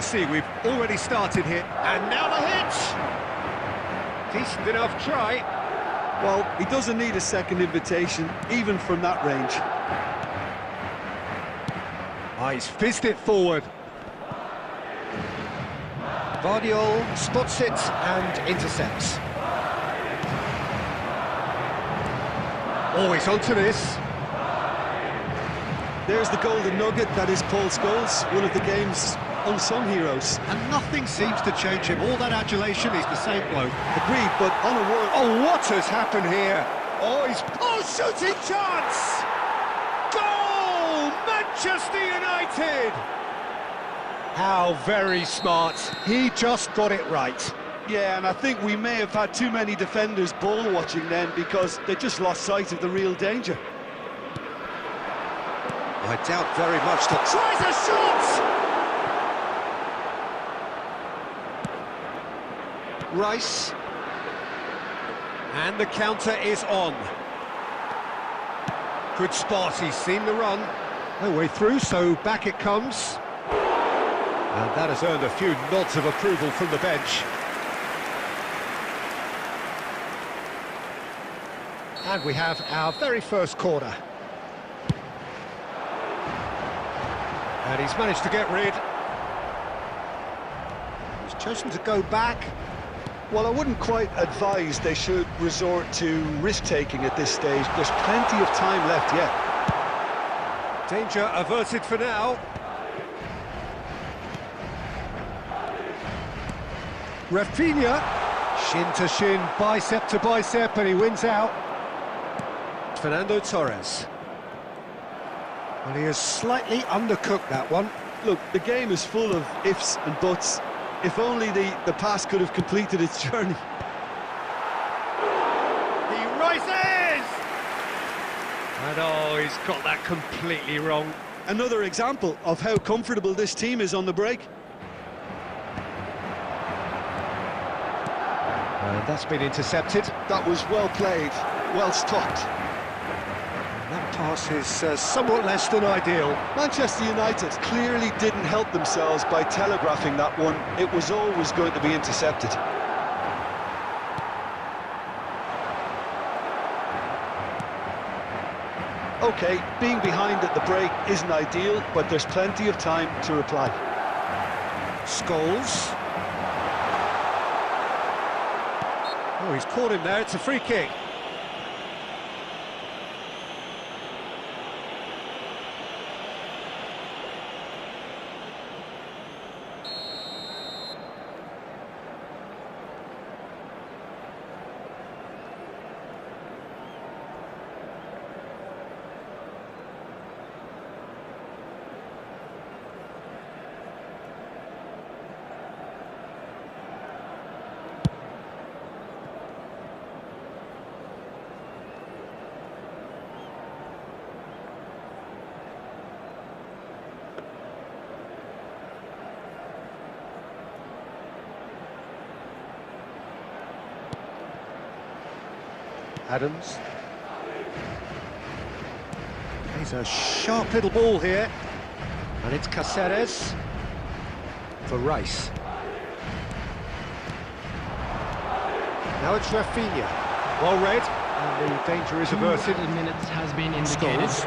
See, we've already started here, and now the hit! Decent enough try. Well, he doesn't need a second invitation, even from that range. Oh, he's fizzed it forward. Vardiol spots it and intercepts. Always onto this. There's the golden nugget that is Paul Scholes, one of the game's unsung heroes. And nothing seems to change him. All that adulation, he's the same bloke. Agreed, but on a word... Oh, what has happened here? Oh, he's... Oh, shooting chance! Goal! Manchester United! How very smart. He just got it right. Yeah, and I think we may have had too many defenders ball watching then because they just lost sight of the real danger. I doubt very much that... Tries a shot! Rice. And the counter is on. Good spot, he's seen the run. No way through, so back it comes. And that has earned a few nods of approval from the bench. And we have our very first corner. And he's managed to get rid. He's chosen to go back. Well, I wouldn't quite advise they should resort to risk-taking at this stage. There's plenty of time left yet. Danger averted for now. Rafinha. Shin to shin, bicep to bicep, and he wins out. Fernando Torres. Well, he has slightly undercooked that one. Look, the game is full of ifs and buts. If only the pass could have completed its journey. He rises! And oh, he's got that completely wrong. Another example of how comfortable this team is on the break. And that's been intercepted. That was well played, well stopped. That pass is somewhat less than ideal. Manchester United clearly didn't help themselves by telegraphing that one. It was always going to be intercepted. OK, being behind at the break isn't ideal, but there's plenty of time to reply. Scholes. Oh, he's caught him there, it's a free kick. Adams. He's a sharp little ball here. And it's Caceres for Rice. Now it's Rafinha. Well read. And the danger is averted. 2 minutes has been indicated. Scholes.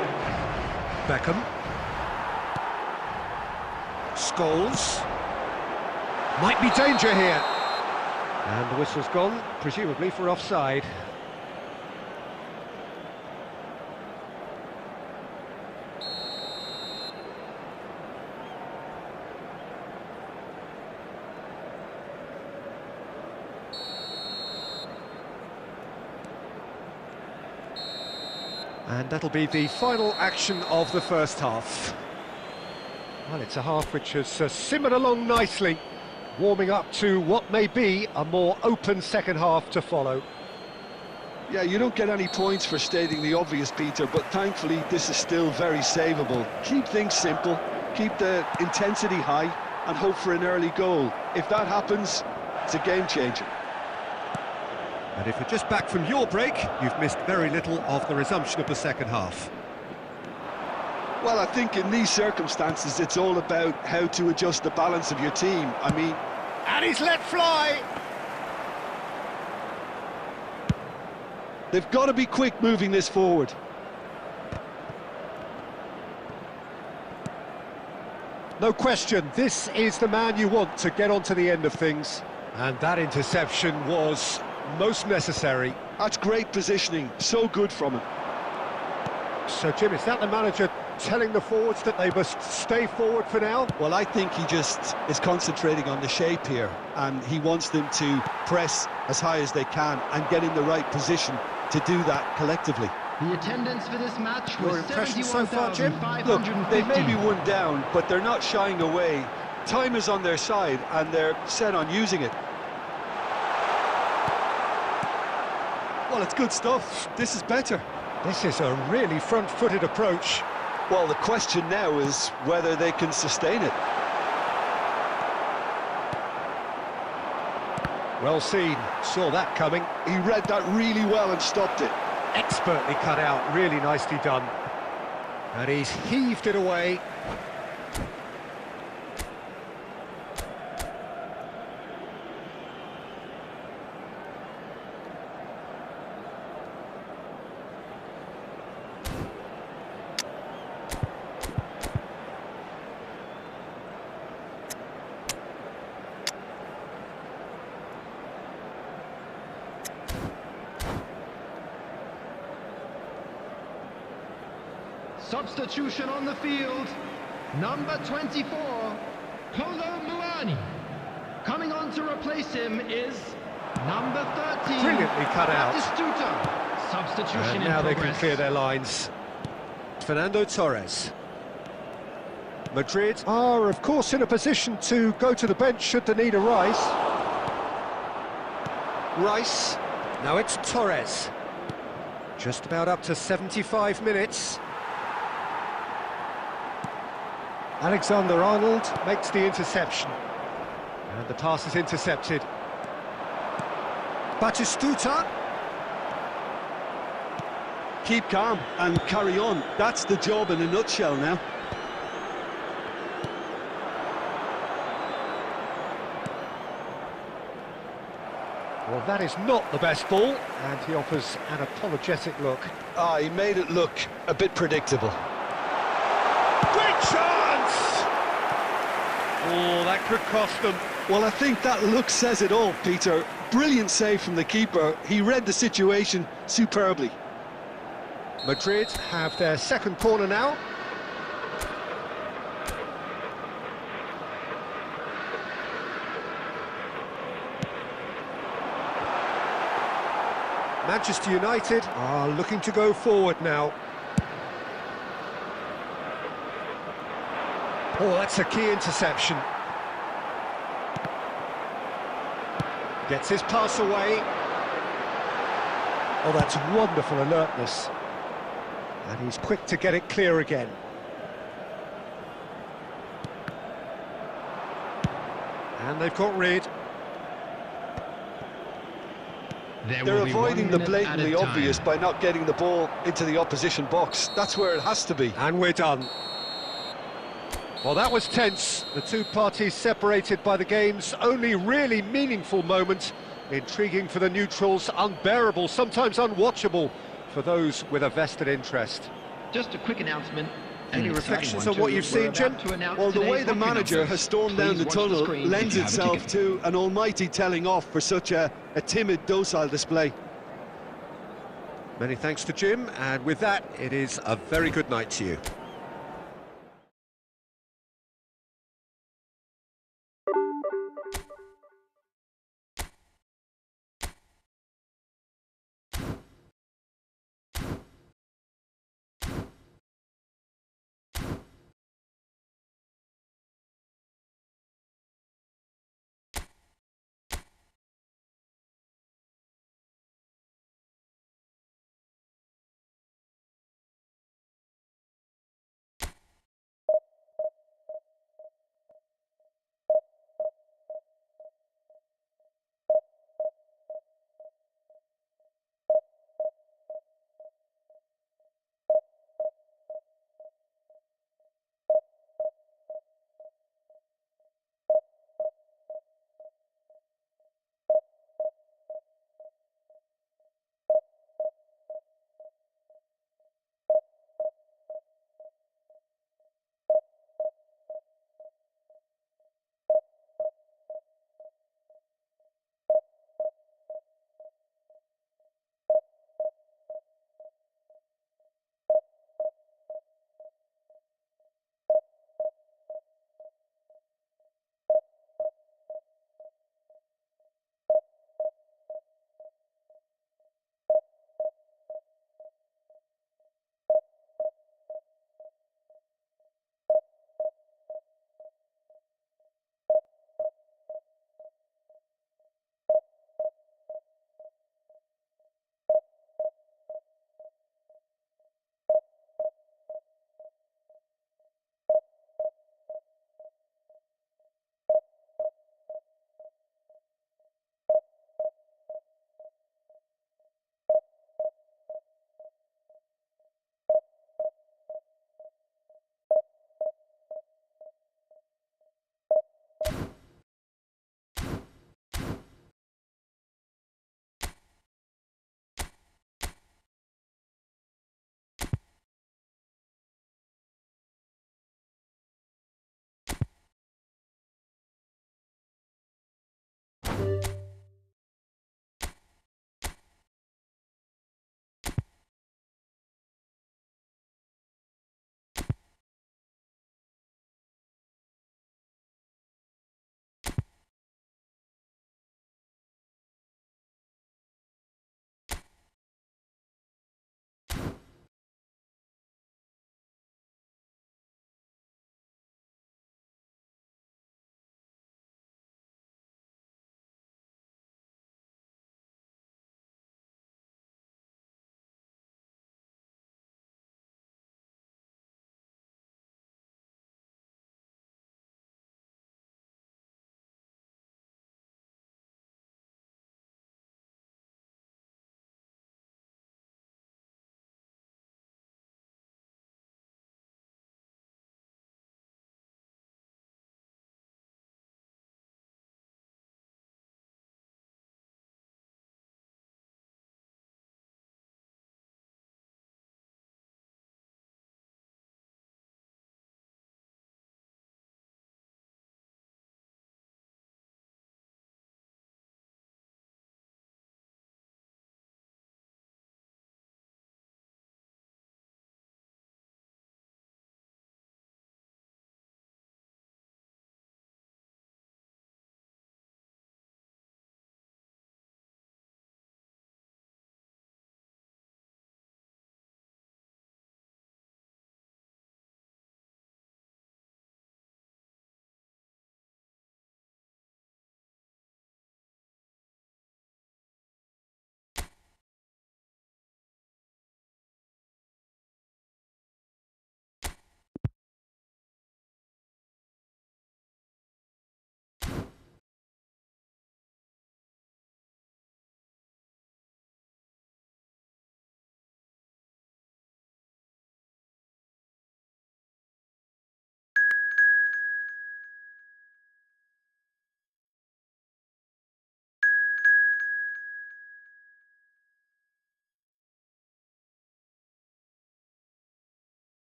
Beckham. Scholes. Might be danger here. And the whistle's gone, presumably for offside. And that'll be the final action of the first half. Well, it's a half which has simmered along nicely, warming up to what may be a more open second half to follow. Yeah, you don't get any points for stating the obvious, Peter, but thankfully this is still very savable. Keep things simple, keep the intensity high, and hope for an early goal. If that happens, it's a game changer. And if you're just back from your break, you've missed very little of the resumption of the second half. Well, I think in these circumstances, it's all about how to adjust the balance of your team. I mean... And he's let fly! They've got to be quick moving this forward. No question, this is the man you want to get onto the end of things. And that interception was most necessary. That's great positioning, so good from him. So, Jim, is that the manager telling the forwards that they must stay forward for now? Well, I think he just is concentrating on the shape here, and he wants them to press as high as they can and get in the right position to do that collectively. The attendance for this match was Your impression so far, Jim? Look, they may be one down, but they're not shying away. Time is on their side, and they're set on using it. Well, it's good stuff. This is better. This is a really front-footed approach. Well, the question now is whether they can sustain it. Well seen, saw that coming. He read that really well and stopped it. Expertly cut out, really nicely done. And he's heaved it away. Substitution on the field. Number 24, Kolo Muani. Coming on to replace him is number 13. Brilliantly cut out. Batistuta. Substitution And in now they progress. can clear their lines. Fernando Torres. Madrid are, of course, in a position to go to the bench should the need arise. Rice. Now it's Torres. Just about up to 75 minutes. Alexander-Arnold makes the interception. And the pass is intercepted. Batistuta. Keep calm and carry on. That's the job in a nutshell now. Well, that is not the best ball, and he offers an apologetic look. Ah, he made it look a bit predictable. Great chance! Oh, that could cost them. Well, I think that look says it all, Peter. Brilliant save from the keeper. He read the situation superbly. Madrid have their second corner now. Manchester United are looking to go forward now. Oh, that's a key interception. Gets his pass away. Oh, that's wonderful alertness. And he's quick to get it clear again. And they've got rid. They're avoiding the blatantly obvious by not getting the ball into the opposition box. That's where it has to be. And we're done. Well, that was tense. The two parties separated by the game's only really meaningful moment. Intriguing for the neutrals, unbearable, sometimes unwatchable for those with a vested interest. Just a quick announcement. Any reflections on what you've seen, Jim? Well, the way the manager has stormed down the tunnel lends itself to an almighty telling off for such a timid, docile display. Many thanks to Jim, and with that, it is a very good night to you.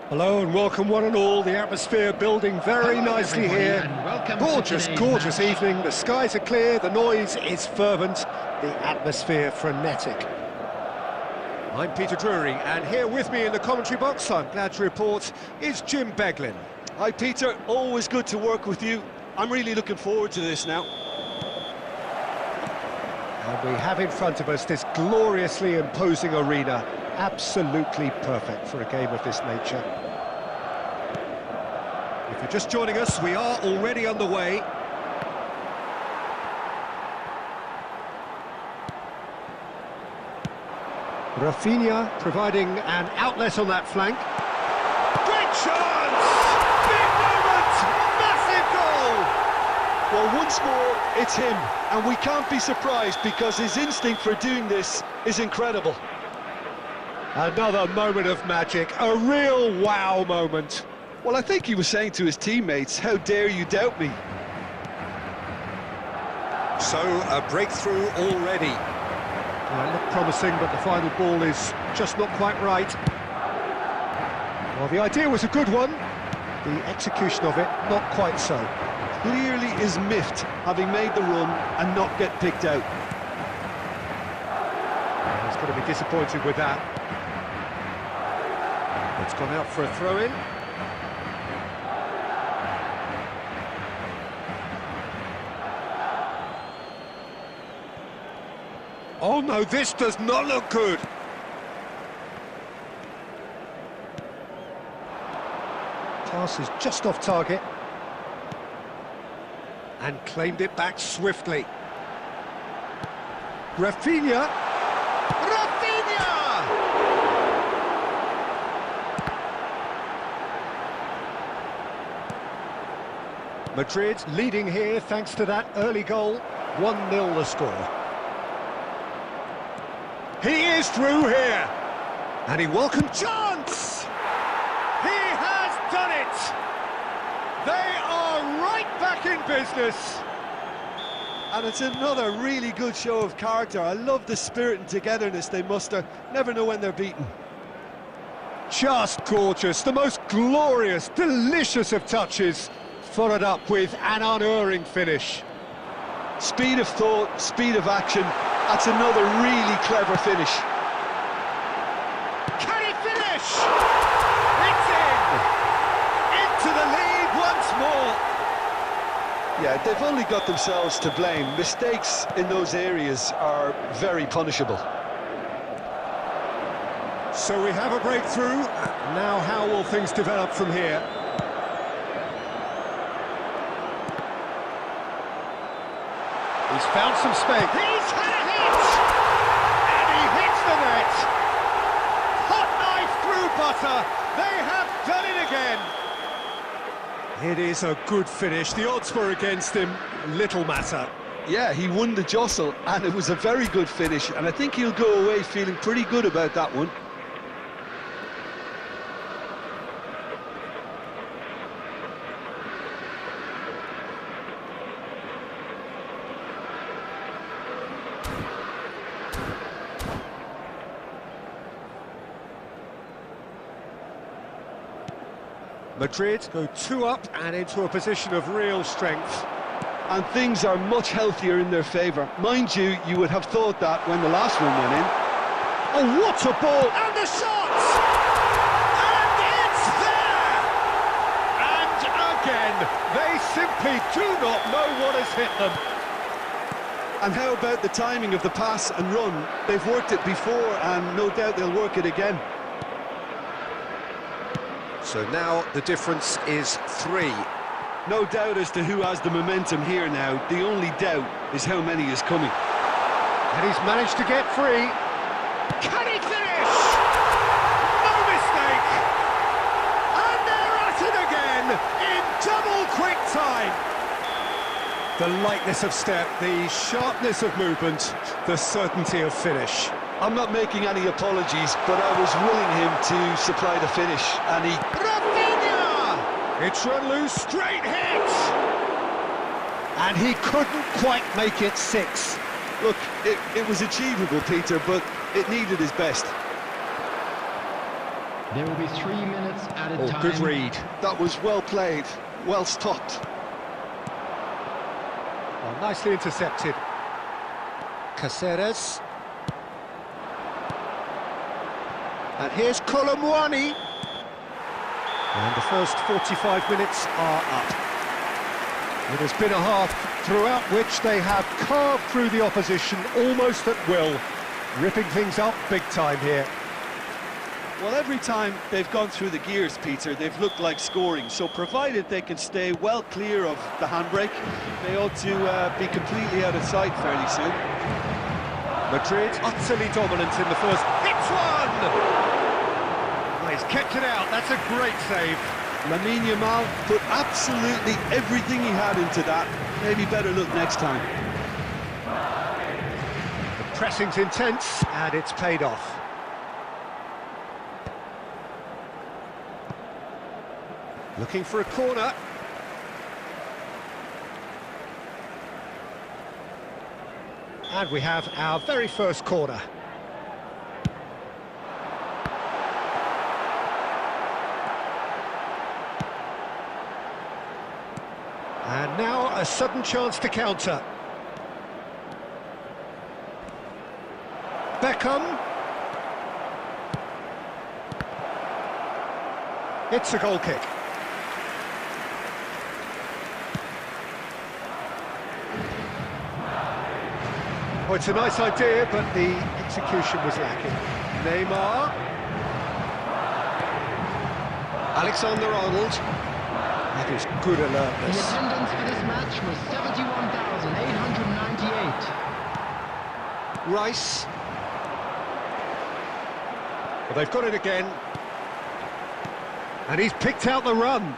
Hello and welcome one and all. The atmosphere building very nicely here. Gorgeous, gorgeous evening. The skies are clear, the noise is fervent, the atmosphere frenetic. I'm Peter Drury, and here with me in the commentary box, I'm glad to report, is Jim Beglin. Hi Peter, always good to work with you. I'm really looking forward to this now. And we have in front of us this gloriously imposing arena, absolutely perfect for a game of this nature. If you're just joining us, we are already underway. Rafinha providing an outlet on that flank. Great chance! Big moment! Massive goal! Well, once more, it's him, and we can't be surprised because his instinct for doing this is incredible. Another moment of magic, a real wow moment. Well, I think he was saying to his teammates, how dare you doubt me? So, a breakthrough already. Well, it looked promising, but the final ball is just not quite right. Well, the idea was a good one. The execution of it, not quite so. Clearly is miffed, having made the run and not get picked out. Well, he's going to be disappointed with that. It's gone out for a throw-in. Oh no, this does not look good. Pass is just off target. And claimed it back swiftly. Rafinha! Rafinha! Madrid leading here thanks to that early goal. 1-0 the score. He is through here, and he welcomed chance! He has done it! They are right back in business! And it's another really good show of character. I love the spirit and togetherness they muster. Never know when they're beaten. Just gorgeous, the most glorious, delicious of touches, followed up with an unerring finish. Speed of thought, speed of action. That's another really clever finish. Can he finish? It's in! Into the lead once more! Yeah, they've only got themselves to blame. Mistakes in those areas are very punishable. So we have a breakthrough. Now how will things develop from here? He's found some space. He's had a hit! And he hits the net! Hot knife through butter! They have done it again! It is a good finish. The odds were against him. Little matter. Yeah, he won the jostle, and it was a very good finish, and I think he'll go away feeling pretty good about that one. Madrid go 2 up and into a position of real strength. And things are much healthier in their favour. Mind you, you would have thought that when the last one went in. Oh, what a ball! And the shot! And it's there! And again, they simply do not know what has hit them. And how about the timing of the pass and run? They've worked it before, and no doubt they'll work it again. So now the difference is 3. No doubt as to who has the momentum here now. The only doubt is how many is coming. And he's managed to get free. Can he finish? No mistake! And they're at it again in double quick time. The lightness of step, the sharpness of movement, the certainty of finish. I'm not making any apologies, but I was willing him to supply the finish, and he... Rafinha! It's run loose, straight hit! And he couldn't quite make it 6. Look, it was achievable, Peter, but it needed his best. There will be 3 minutes added Oh, time. good read. That was well played, well stopped. Well, nicely intercepted. Caceres. And here's Colomwani. And the first 45 minutes are up. It has been a half throughout which they have carved through the opposition almost at will, ripping things up big time here. Well, every time they've gone through the gears, Peter, they've looked like scoring. So provided they can stay well clear of the handbrake, they ought to be completely out of sight fairly soon. Madrid utterly dominant in the first. Hits one! Oh, he's kept it out. That's a great save. Lamine Yamal put absolutely everything he had into that. Maybe better look next time. The pressing's intense, and it's paid off. Looking for a corner. And we have our very first corner. And now a sudden chance to counter. Beckham. It's a goal kick. Oh, it's a nice idea, but the execution was lacking. Neymar. Alexander-Arnold. That is good The alertness. attendance for this match was 71,898. Rice. Well, they've got it again. And he's picked out the run.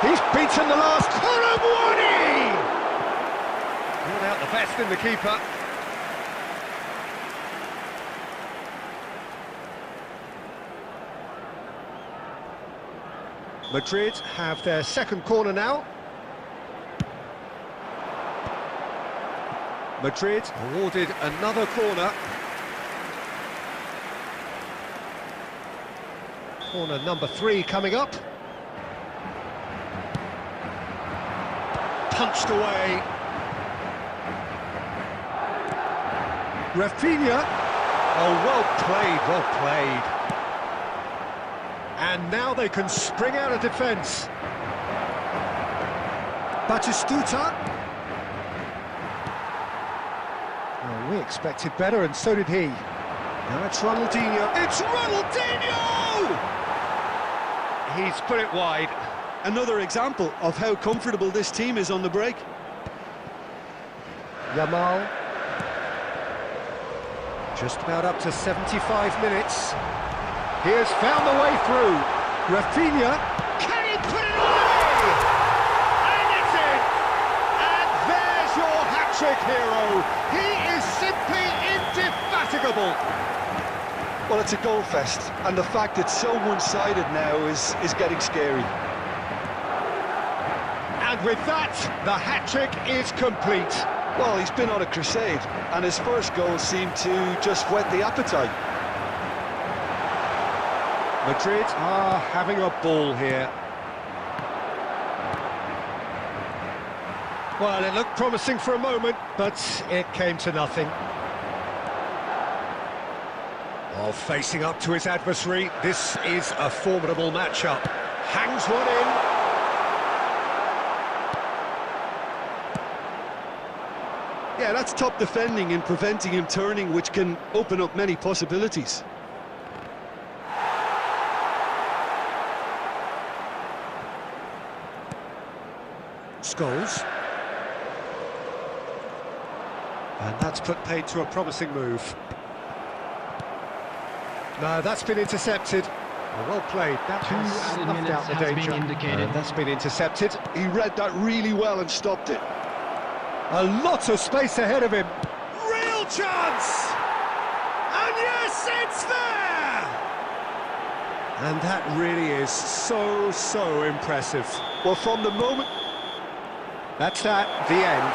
He's beaten the last. Colomwani! Brought out the best in the keeper. Madrid have their second corner now. Madrid awarded another corner. Corner number 3 coming up. Punched away. Rafinha. Oh, well played, well played. And now they can spring out of defence. Batistuta. Well, we expected better, and so did he. Now it's Ronaldinho. It's Ronaldinho! He's put it wide. Another example of how comfortable this team is on the break. Yamal. Just about up to 75 minutes. He has found the way through. Rafinha. Can he put it away? And it's in! And there's your hat-trick hero. He is simply indefatigable. Well, it's a goal fest, and the fact it's so one-sided now is getting scary. And with that, the hat-trick is complete. Well, he's been on a crusade, and his first goal seemed to just whet the appetite. Madrid are having a ball here. Well, it looked promising for a moment, but it came to nothing. Oh, facing up to his adversary, this is a formidable matchup. Hangs one in. Yeah, that's top defending and preventing him turning, which can open up many possibilities. Scholes. And that's put paid to a promising move. No, that's been intercepted. Well played. That Two has added snuffed minutes out the has danger. been indicated. That's been intercepted. He read that really well and stopped it. A lot of space ahead of him. Real chance! And yes, it's there! And that really is so impressive. Well, from the moment... That's the end.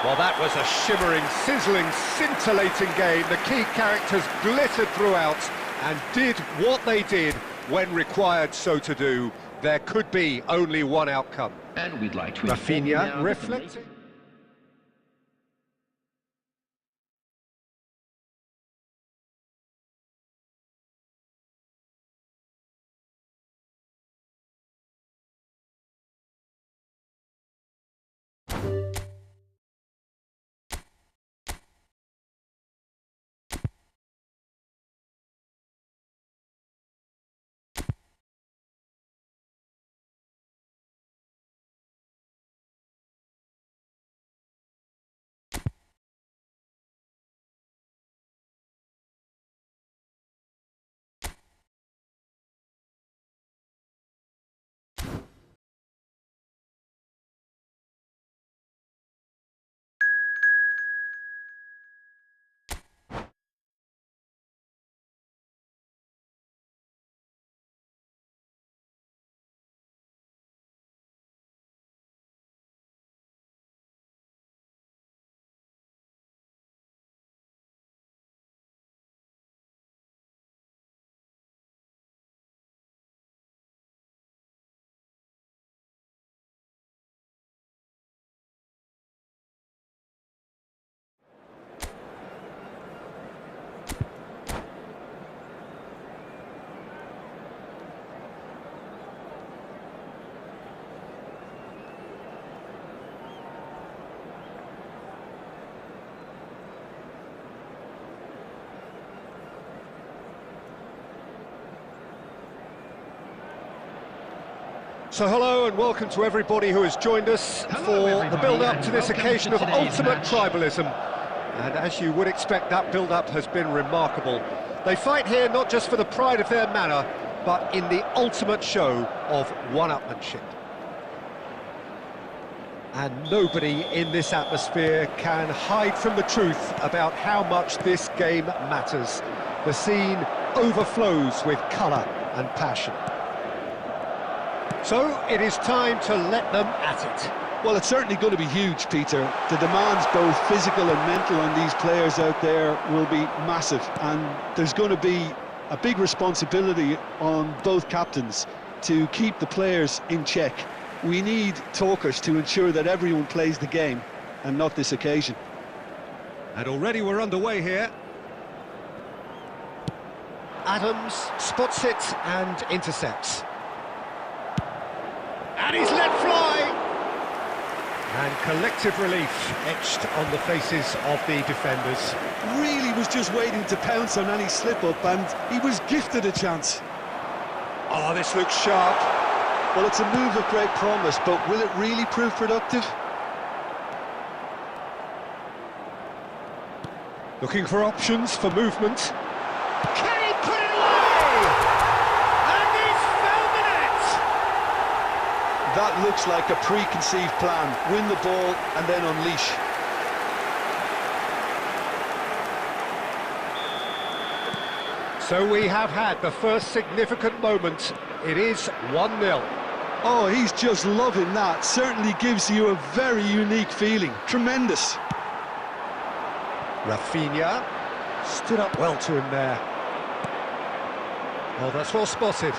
Well, that was a shimmering, sizzling, scintillating game. The key characters glittered throughout. and did what they did when required so to do. There could be only one outcome. And we'd like to inform you Rafinha now that reflecting. So hello and welcome to everybody who has joined us for the build-up to this occasion of ultimate tribalism. And as you would expect, that build-up has been remarkable. They fight here not just for the pride of their manor, but in the ultimate show of one-upmanship. And nobody in this atmosphere can hide from the truth about how much this game matters. The scene overflows with colour and passion. So, it is time to let them at it. Well, it's certainly going to be huge, Peter. The demands, both physical and mental, on these players out there will be massive. And there's going to be a big responsibility on both captains to keep the players in check. We need talkers to ensure that everyone plays the game, and not this occasion. And already we're underway here. Adams spots it and intercepts. And he's let fly! And collective relief etched on the faces of the defenders. Really was just waiting to pounce on any slip-up, and he was gifted a chance. Oh, this looks sharp. Well, it's a move of great promise, but will it really prove productive? Looking for options for movement. Can he put it away? And he's found the net! That looks like a preconceived plan. Win the ball and then unleash. So we have had the first significant moment. It is 1-0. Oh, he's just loving that. Certainly gives you a very unique feeling. Tremendous. Rafinha stood up well to him there. Oh, that's well spotted.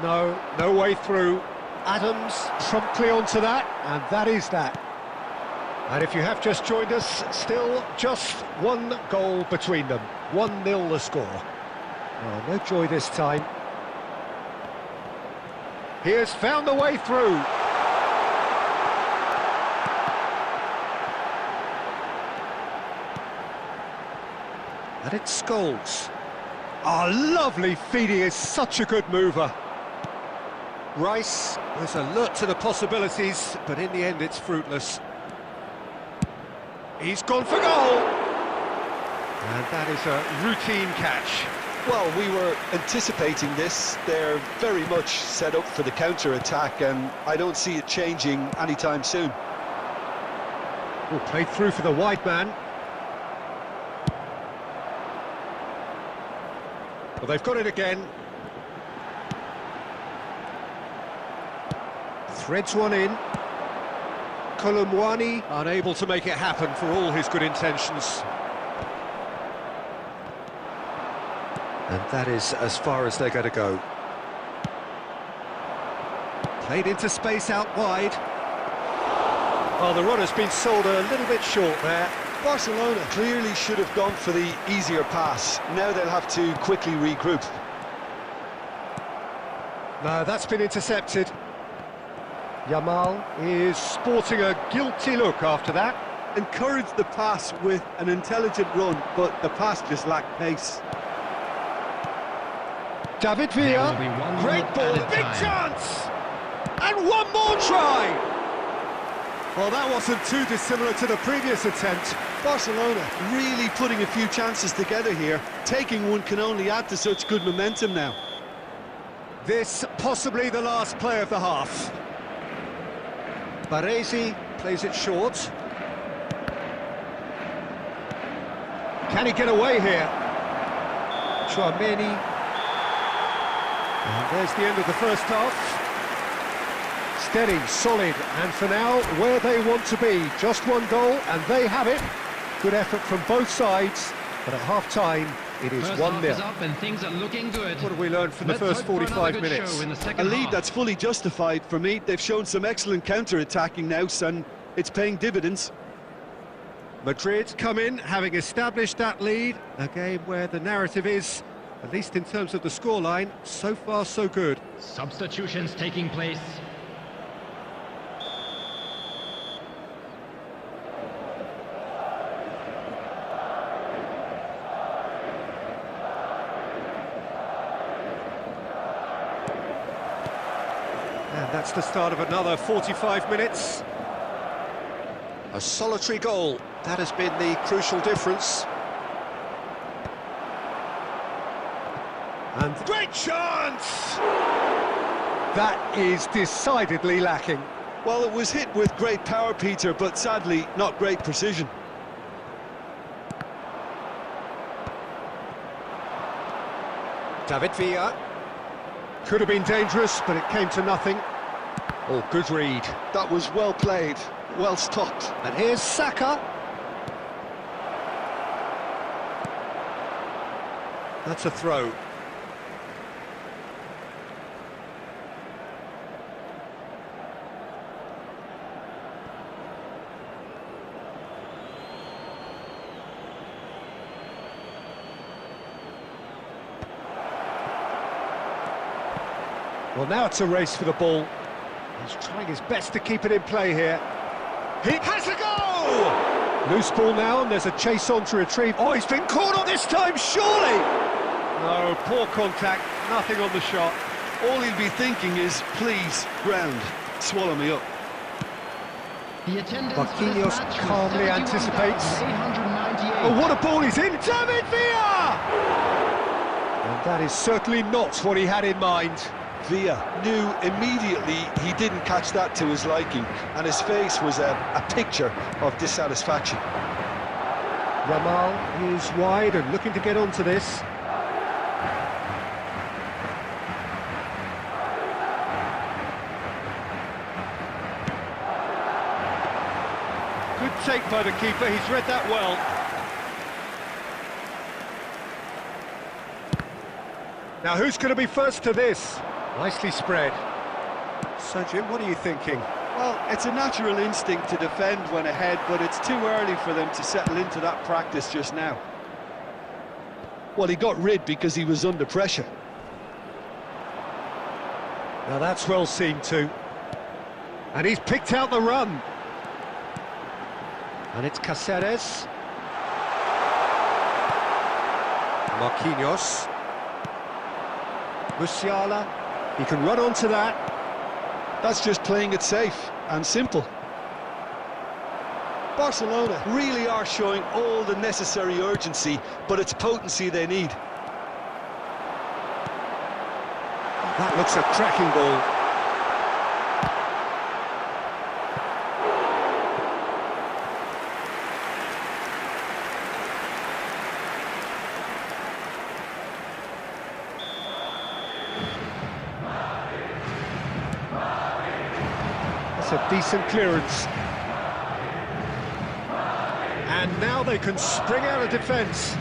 No way through. Adams promptly onto that, and that is that. And if you have just joined us, still just one goal between them. 1-0 the score. Oh, no joy this time. He has found the way through. And it's Scholes. Oh, lovely feed. He is such a good mover. Rice was alert to the possibilities, but in the end it's fruitless. He's gone for goal! And that is a routine catch. Well, we were anticipating this. They're very much set up for the counter-attack, and I don't see it changing anytime soon. Oh, played through for the wide man. Well, they've got it again. Threads one in. Kolomwani unable to make it happen for all his good intentions. And that is as far as they're going to go. Played into space out wide. Well, the run has been sold a little bit short there. Barcelona clearly should have gone for the easier pass. Now they'll have to quickly regroup. No, that's been intercepted. Yamal is sporting a guilty look after that. Encouraged the pass with an intelligent run, but the pass just lacked pace. David Villa, great ball, big chance! And one more try! Well, that wasn't too dissimilar to the previous attempt. Barcelona really putting a few chances together here. Taking one can only add to such good momentum now. This possibly the last play of the half. Baresi plays it short. Can he get away here? Chouameni. And there's the end of the first half. Steady, solid, and for now, where they want to be. Just one goal, and they have it. Good effort from both sides, but at half-time, it is 1-0. Up and things are looking good. What have we learned from the first 45 minutes? A lead that's fully justified for me. They've shown some excellent counter-attacking now, and it's paying dividends. Madrid come in, having established that lead. A game where the narrative is, at least in terms of the scoreline, so far so good. Substitutions taking place. And that's the start of another 45 minutes. A solitary goal, that has been the crucial difference. And great chance! That is decidedly lacking. Well, it was hit with great power, Peter, but sadly, not great precision. David Villa. Could have been dangerous, but it came to nothing. Oh, good read. That was well played, well stopped. And here's Saka. That's a throw. Well, now it's a race for the ball. He's trying his best to keep it in play here. He has a goal! Loose ball now, and there's a chase on to retrieve. Oh, he's been caught on this time, surely! No, poor contact, nothing on the shot. All he'll be thinking is, please, ground, swallow me up. Marquinhos calmly anticipates. Oh, what a ball he's in! David Villa! And that is certainly not what he had in mind. Villa knew immediately he didn't catch that to his liking, and his face was a picture of dissatisfaction. Yamal is wide and looking to get onto this. Good take by the keeper, he's read that well. Now who's going to be first to this? Nicely spread. So Jim, what are you thinking? Well, it's a natural instinct to defend when ahead, but it's too early for them to settle into that practice just now. Well, he got rid because he was under pressure. Now that's well seen too. And he's picked out the run. And it's Cáceres. Marquinhos. Musiala. He can run onto that. That's just playing it safe and simple. Barcelona really are showing all the necessary urgency, but it's potency they need. That looks a cracking ball. That's a decent clearance. And now they can spring out of defence.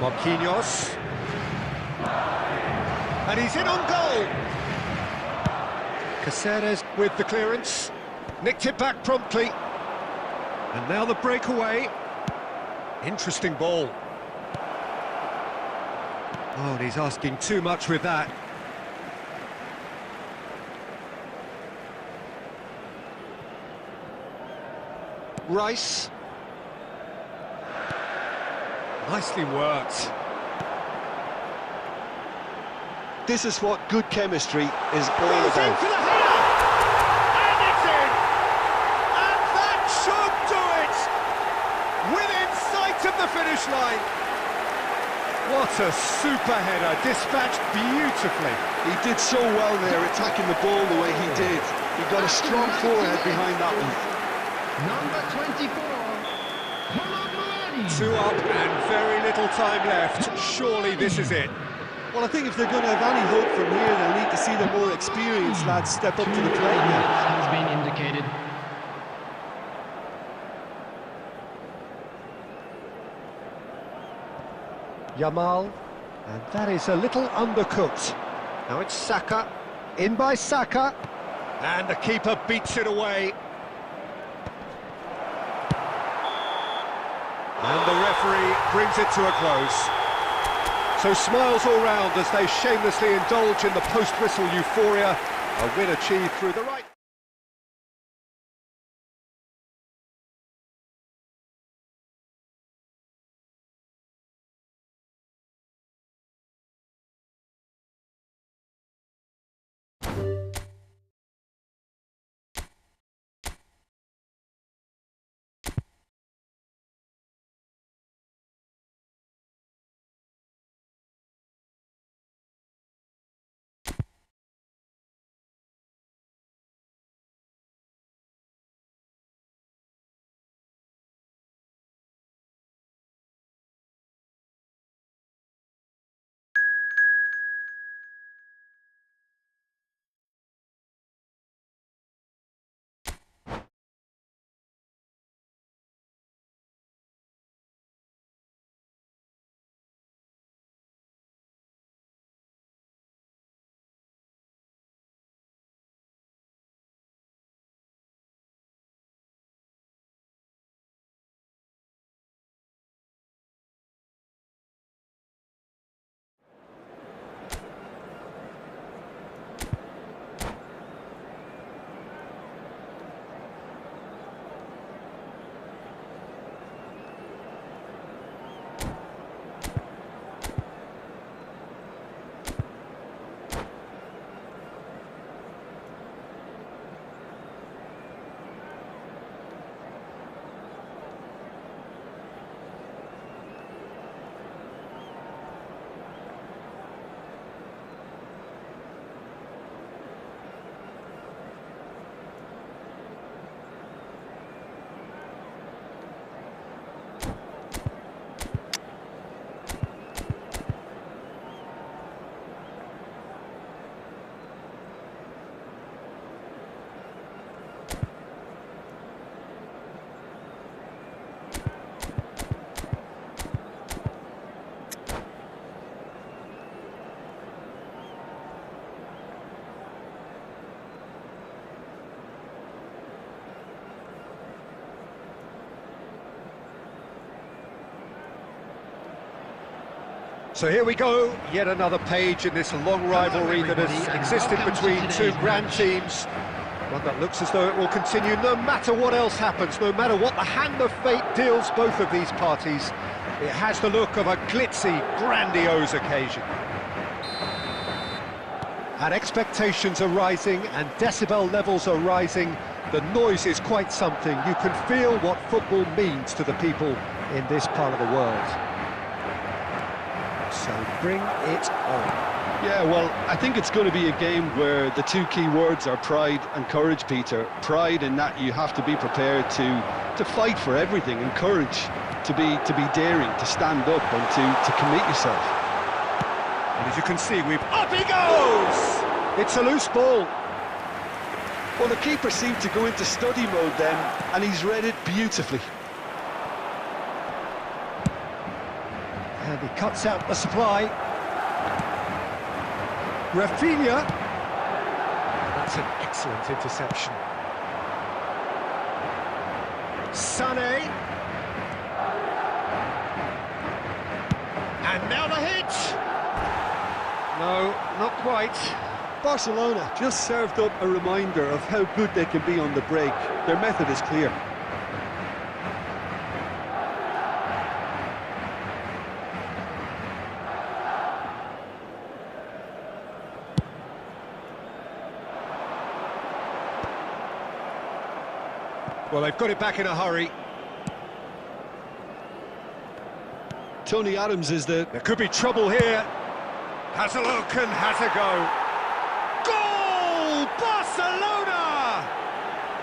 Marquinhos. And he's in on goal. Caceres with the clearance. Nicked it back promptly. And now the breakaway. Interesting ball. Oh, and he's asking too much with that. Rice. Nicely worked. This is what good chemistry is all Goes in about. for the header! And it's in! And that should do it! Within sight of the finish line. What a super header, dispatched beautifully. He did so well there, attacking the ball the way he did. He got a strong forehead behind that one. Number 24, Colomboani. 2 up and very little time left. Surely this is it. Well, I think if they're going to have any hope from here, they'll need to see the more experienced lads step up to the plate now. Has been indicated. Yamal, and that is a little undercooked. Now it's Saka, in by Saka, and the keeper beats it away. And the referee brings it to a close. So smiles all round as they shamelessly indulge in the post-whistle euphoria. A win achieved through the right... So here we go, yet another page in this long rivalry that has existed between two grand teams. One that looks as though it will continue no matter what else happens, no matter what the hand of fate deals both of these parties. It has the look of a glitzy, grandiose occasion. And expectations are rising and decibel levels are rising. The noise is quite something. You can feel what football means to the people in this part of the world. So bring it on. Yeah, well, I think it's going to be a game where the two key words are pride and courage, Peter. Pride in that you have to be prepared to fight for everything, and courage to be daring, to stand up and to commit yourself. And as you can see, up he goes! It's a loose ball. Well, the keeper seemed to go into study mode then, and he's read it beautifully. And he cuts out the supply. Rafinha. That's an excellent interception. Sané. And now the hit! No, not quite. Barcelona just served up a reminder of how good they can be on the break. Their method is clear. Well, they've got it back in a hurry. Tony Adams is the... There could be trouble here. Has a look and has a go. Goal! Barcelona!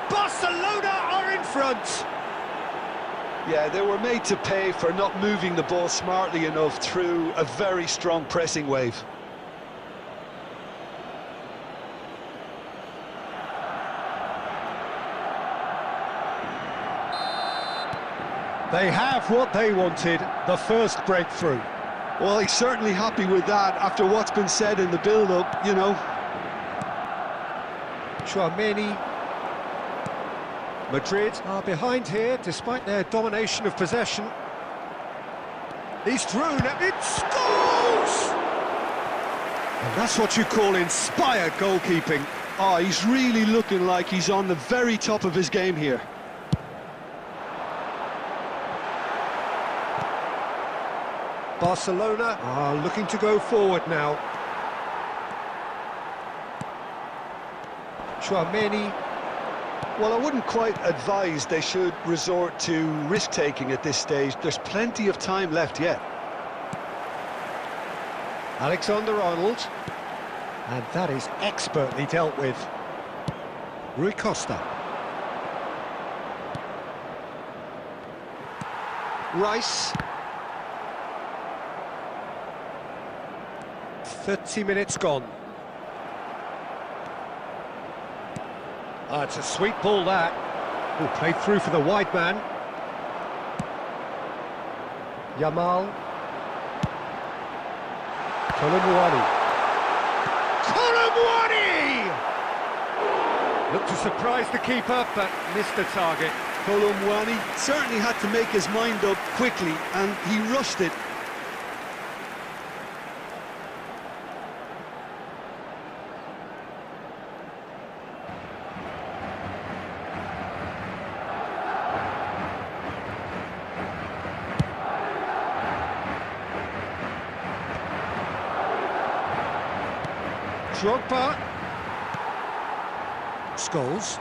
Barcelona are in front. Yeah, they were made to pay for not moving the ball smartly enough through a very strong pressing wave. They have what they wanted, the first breakthrough. Well, he's certainly happy with that after what's been said in the build-up, you know. Tchouaméni. Madrid are behind here, despite their domination of possession. He's through, and it scores! And that's what you call inspired goalkeeping. Oh, he's really looking like he's on the very top of his game here. Barcelona are looking to go forward now. Tchouaméni. Well, I wouldn't quite advise they should resort to risk-taking at this stage. There's plenty of time left yet. Alexander-Arnold. And that is expertly dealt with. Rui Costa. Rice. 30 minutes gone. It's a sweet ball, that. Oh, played through for the wide man. Yamal. Colomwani. Looked to surprise the keeper, but missed the target. Colomwani certainly had to make his mind up quickly, and he rushed it. Drogba. Scholes.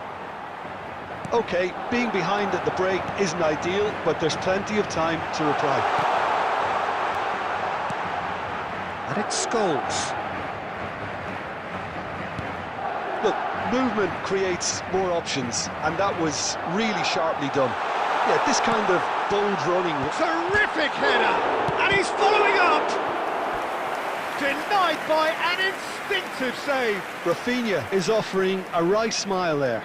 OK, being behind at the break isn't ideal, but there's plenty of time to reply. And it's Scholes. Look, movement creates more options, and that was really sharply done. Yeah, this kind of bold running... Terrific header! And he's following up! Denied by an instinctive save. Rafinha is offering a wry smile there.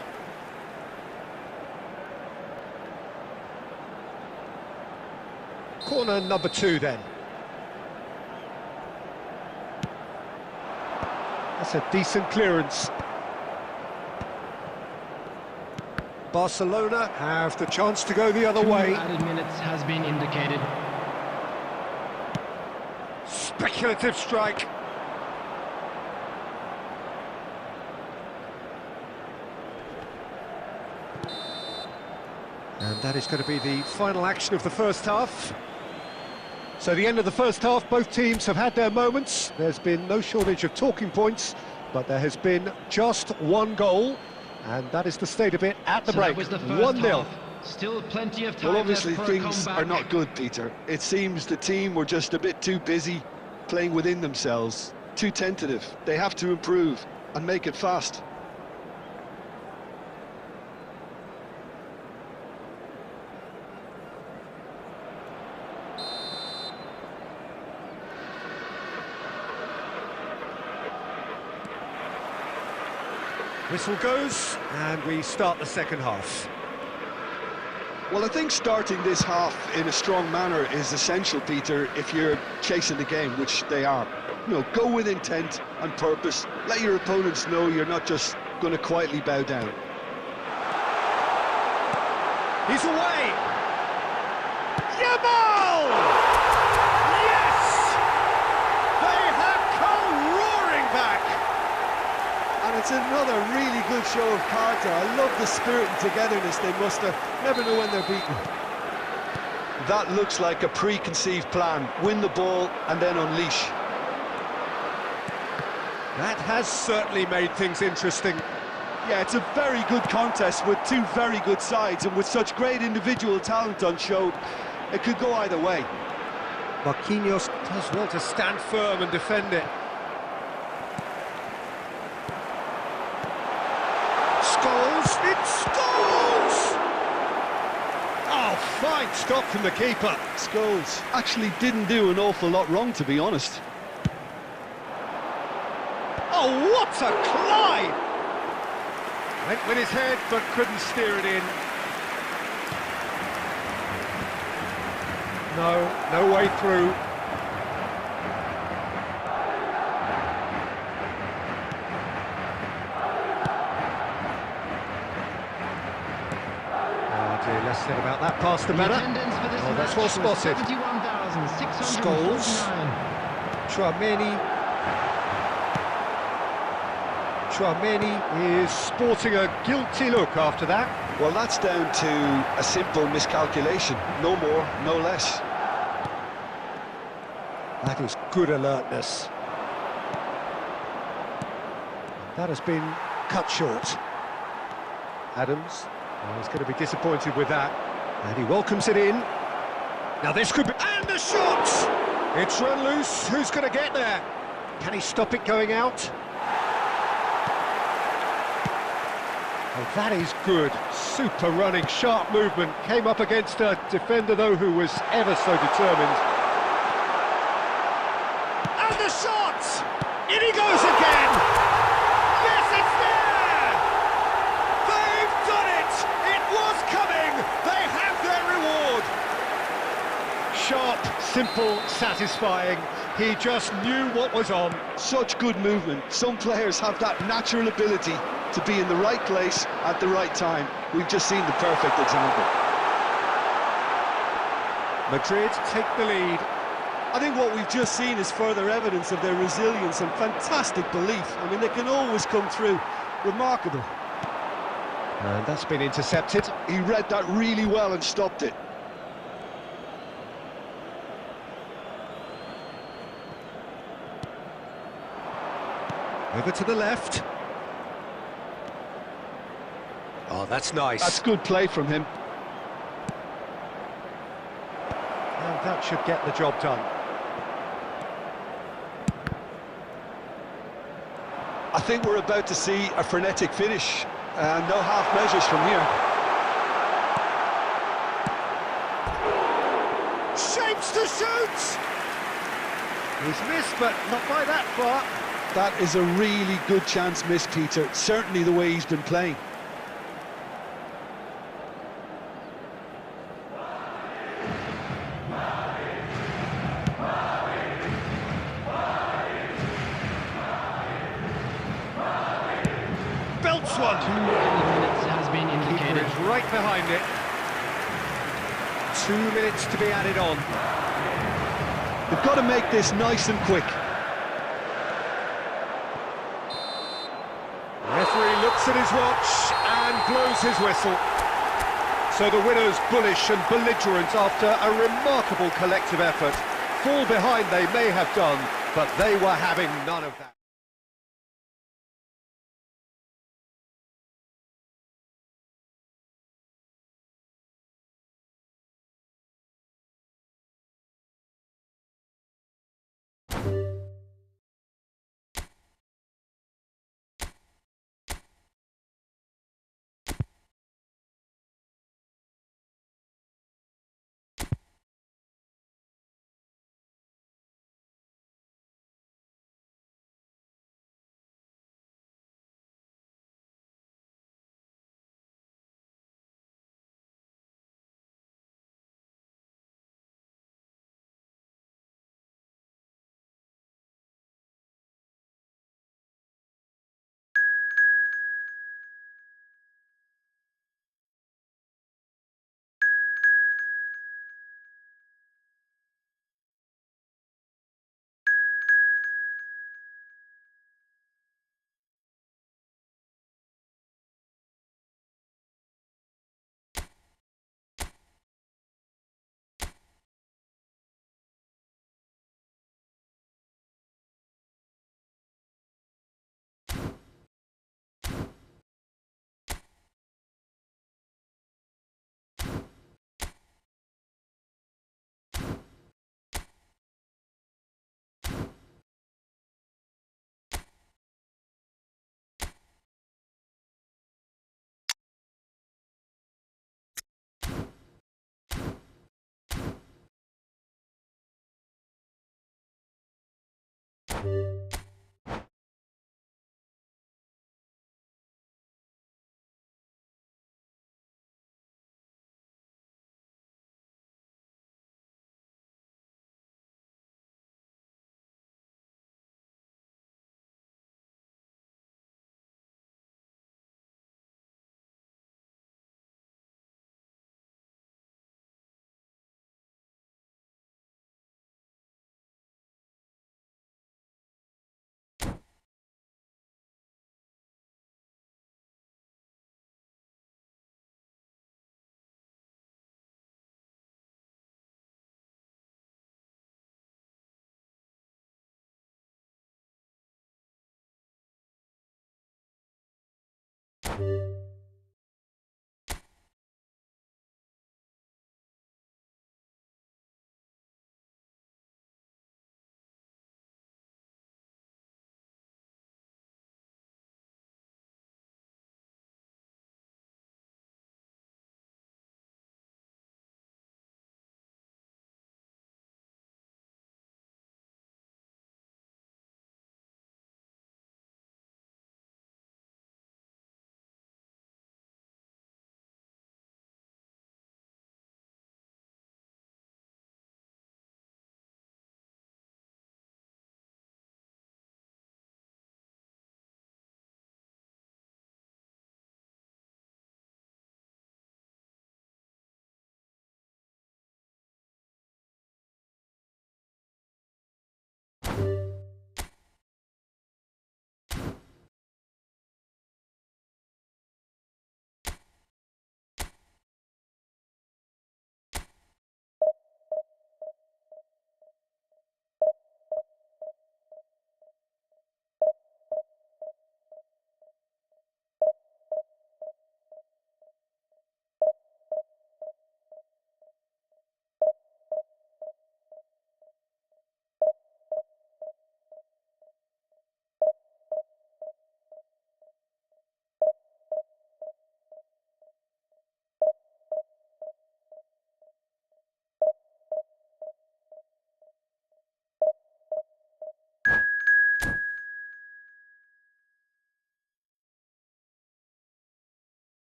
Corner number 2 then. That's a decent clearance. Barcelona have the chance to go the other way. 2 added minutes has been indicated. Speculative strike. And that is going to be the final action of the first half. So the end of the first half, both teams have had their moments. There's been no shortage of talking points, but there has been just one goal, and that is the state of it at the break. 1-0. Still plenty of time. Well, obviously left for a things comeback. are not good, Peter. It seems the team were just a bit too busy playing within themselves, too tentative. They have to improve and make it fast. Whistle goes, and we start the second half. Well, I think starting this half in a strong manner is essential, Peter, if you're chasing the game, which they are. You know, go with intent and purpose. Let your opponents know you're not just going to quietly bow down. He's away! Yamal! Yes! They have come roaring back! And it's another really good show of character. I love the spirit and togetherness they muster. Never know when they're beaten. That looks like a preconceived plan. Win the ball and then unleash. That has certainly made things interesting. Yeah, it's a very good contest with two very good sides, and with such great individual talent on show, it could go either way. Marquinhos does well to stand firm and defend it. Scholes, it's Scholes! Oh, fine stop from the keeper. Scholes actually didn't do an awful lot wrong, to be honest. Oh, what a climb! Went with his head, but couldn't steer it in. No way through. Oh dear, less said about that pass the better. Oh, that's well spotted. Scholes. Tchouameni is sporting a guilty look after that. Well, that's down to a simple miscalculation. No more, no less. That is good alertness. That has been cut short. Adams, oh, he's going to be disappointed with that. And he welcomes it in. Now this could be... And the shot! It's run loose. Who's going to get there? Can he stop it going out? Oh, that is good. Super running, sharp movement. Came up against a defender, though, who was ever so determined. And the shot! In he goes again! Yes, it's there! They've done it! It was coming! They have their reward! Sharp, simple, satisfying. He just knew what was on. Such good movement. Some players have that natural ability to be in the right place at the right time. We've just seen the perfect example. Madrid take the lead. I think what we've just seen is further evidence of their resilience and fantastic belief. I mean, they can always come through. Remarkable. And that's been intercepted. He read that really well and stopped it. Over to the left. Oh, that's nice. That's good play from him. And that should get the job done. I think we're about to see a frenetic finish, and no half measures from here. Shapes to shoot! He's missed, but not by that far. That is a really good chance missed, Peter. Certainly the way he's been playing. Belts one. 2 minutes has been Keeper indicated. is right behind it. 2 minutes to be added on. They've got to make this nice and quick. Referee looks at his watch and blows his whistle. So the winners bullish and belligerent after a remarkable collective effort. Fall behind they may have done, but they were having none of that.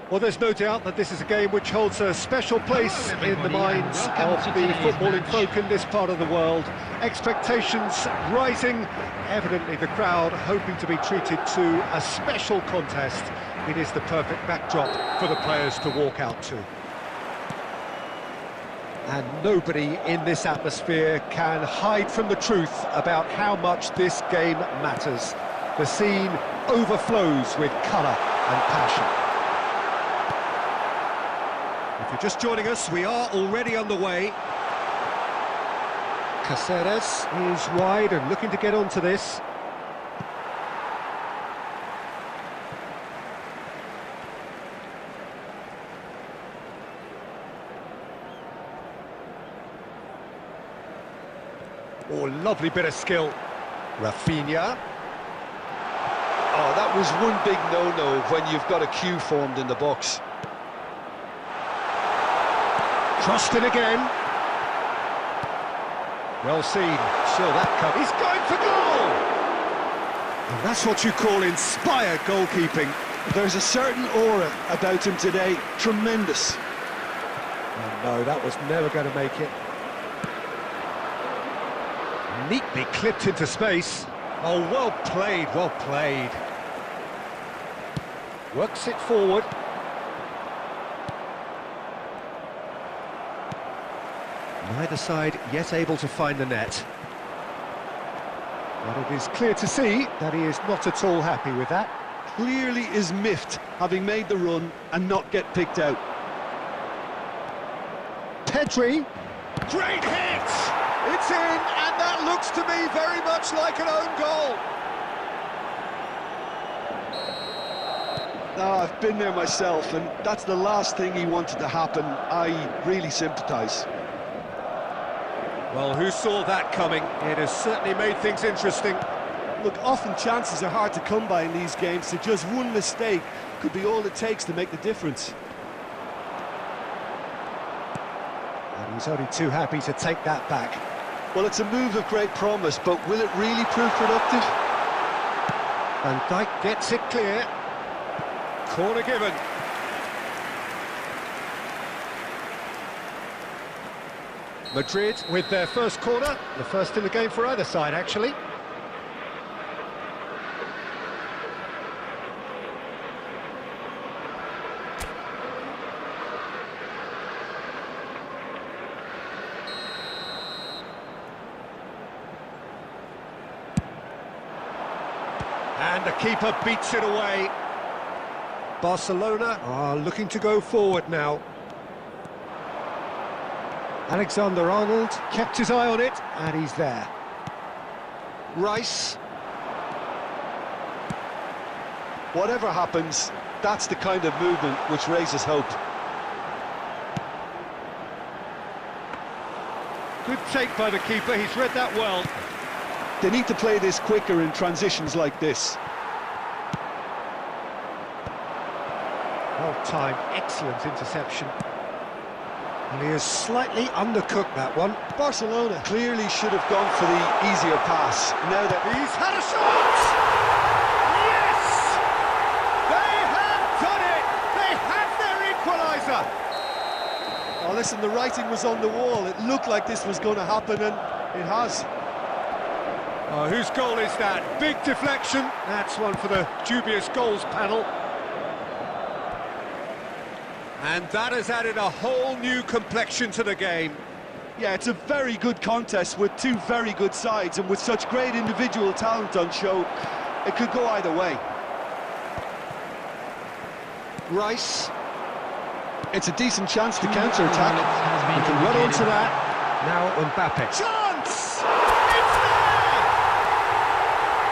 Well, there's no doubt that this is a game which holds a special place in the minds of the footballing folk in this part of the world. Expectations rising, evidently the crowd hoping to be treated to a special contest. It is the perfect backdrop for the players to walk out to. And nobody in this atmosphere can hide from the truth about how much this game matters. The scene overflows with colour and passion. If you're just joining us, we are already underway. Caceres is wide and looking to get onto this. Oh, lovely bit of skill. Rafinha. Oh, that was one big no-no when you've got a queue formed in the box. Crossed in again. Well seen. Sure, that cut. He's going for goal! And that's what you call inspired goalkeeping. There's a certain aura about him today. Tremendous. Oh no, that was never going to make it. Neatly clipped into space. Oh, well played, well played. Works it forward. Neither side yet able to find the net. But it is clear to see that he is not at all happy with that. Clearly is miffed, having made the run and not get picked out. Pedri. Great hit! It's in, and that looks to me very much like an own goal. I've been there myself, and that's the last thing he wanted to happen. I really sympathise. Well, who saw that coming? It has certainly made things interesting. Look, often chances are hard to come by in these games, so just one mistake could be all it takes to make the difference. And he's only too happy to take that back. Well, it's a move of great promise, but will it really prove productive? Van Dijk gets it clear. Corner given. Madrid with their first corner, the first in the game for either side, actually. And the keeper beats it away. Barcelona are looking to go forward now. Alexander-Arnold kept his eye on it, and he's there. Rice. Whatever happens, that's the kind of movement which raises hope. Good take by the keeper, he's read that well. They need to play this quicker in transitions like this. Well timed, excellent interception. And he has slightly undercooked that one. Barcelona clearly should have gone for the easier pass. Now that He's had a shot! Yes! They have done it! They have their equaliser! Oh, listen, the writing was on the wall. It looked like this was going to happen, and it has. Oh, whose goal is that? Big deflection. That's one for the dubious goals panel. And that has added a whole new complexion to the game. Yeah, it's a very good contest with two very good sides, and with such great individual talent on show, it could go either way. Rice. It's a decent chance to counter-attack. He can run onto that. Now Mbappe. Chance! It's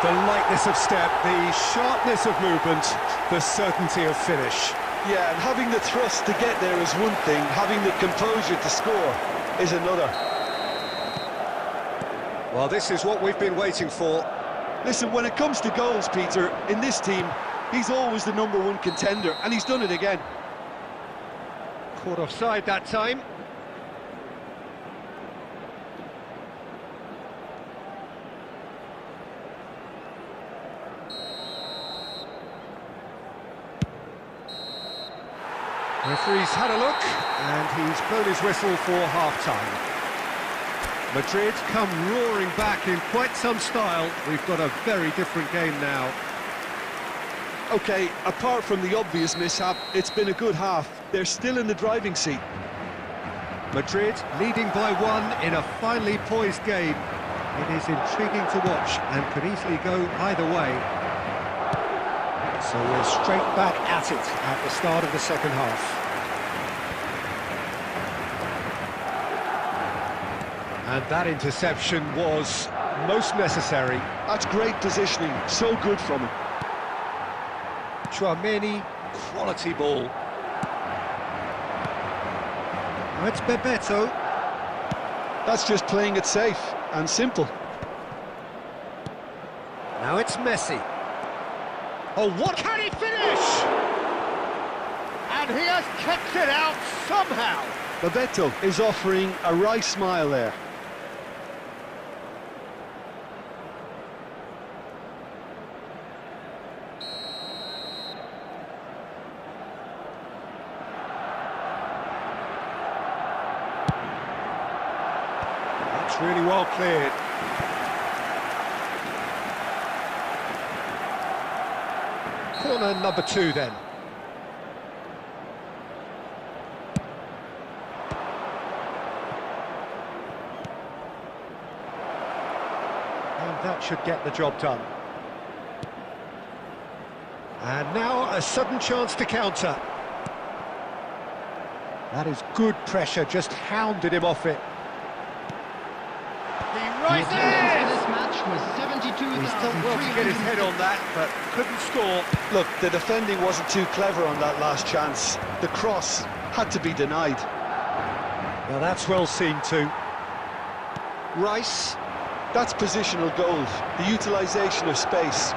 there! The lightness of step, the sharpness of movement, the certainty of finish. Yeah, and having the thrust to get there is one thing, having the composure to score is another. Well, this is what we've been waiting for. Listen, when it comes to goals, Peter, in this team, he's always the #1 contender, and he's done it again. Caught offside that time. Referee's had a look, and he's blown his whistle for half-time. Madrid come roaring back in quite some style. We've got a very different game now. OK, apart from the obvious mishap, it's been a good half. They're still in the driving seat. Madrid leading by 1 in a finely poised game. It is intriguing to watch and could easily go either way. So we're straight back at it at the start of the second half. And that interception was most necessary. That's great positioning, so good from him. Tchouaméni, quality ball. Now it's Bebeto. That's just playing it safe and simple. Now it's Messi. Oh, what can he finish? And he has kept it out somehow. Bebeto is offering a wry smile there. It's really well cleared. Corner number 2 then. And that should get the job done. And now a sudden chance to counter. That is good pressure, just hounded him off it. He rises! The attendance for this match was He's done well to get his head on that, but couldn't score. Look, the defending wasn't too clever on that last chance. The cross had to be denied. Well, that's well seen too. Rice. That's positional gold, the utilisation of space.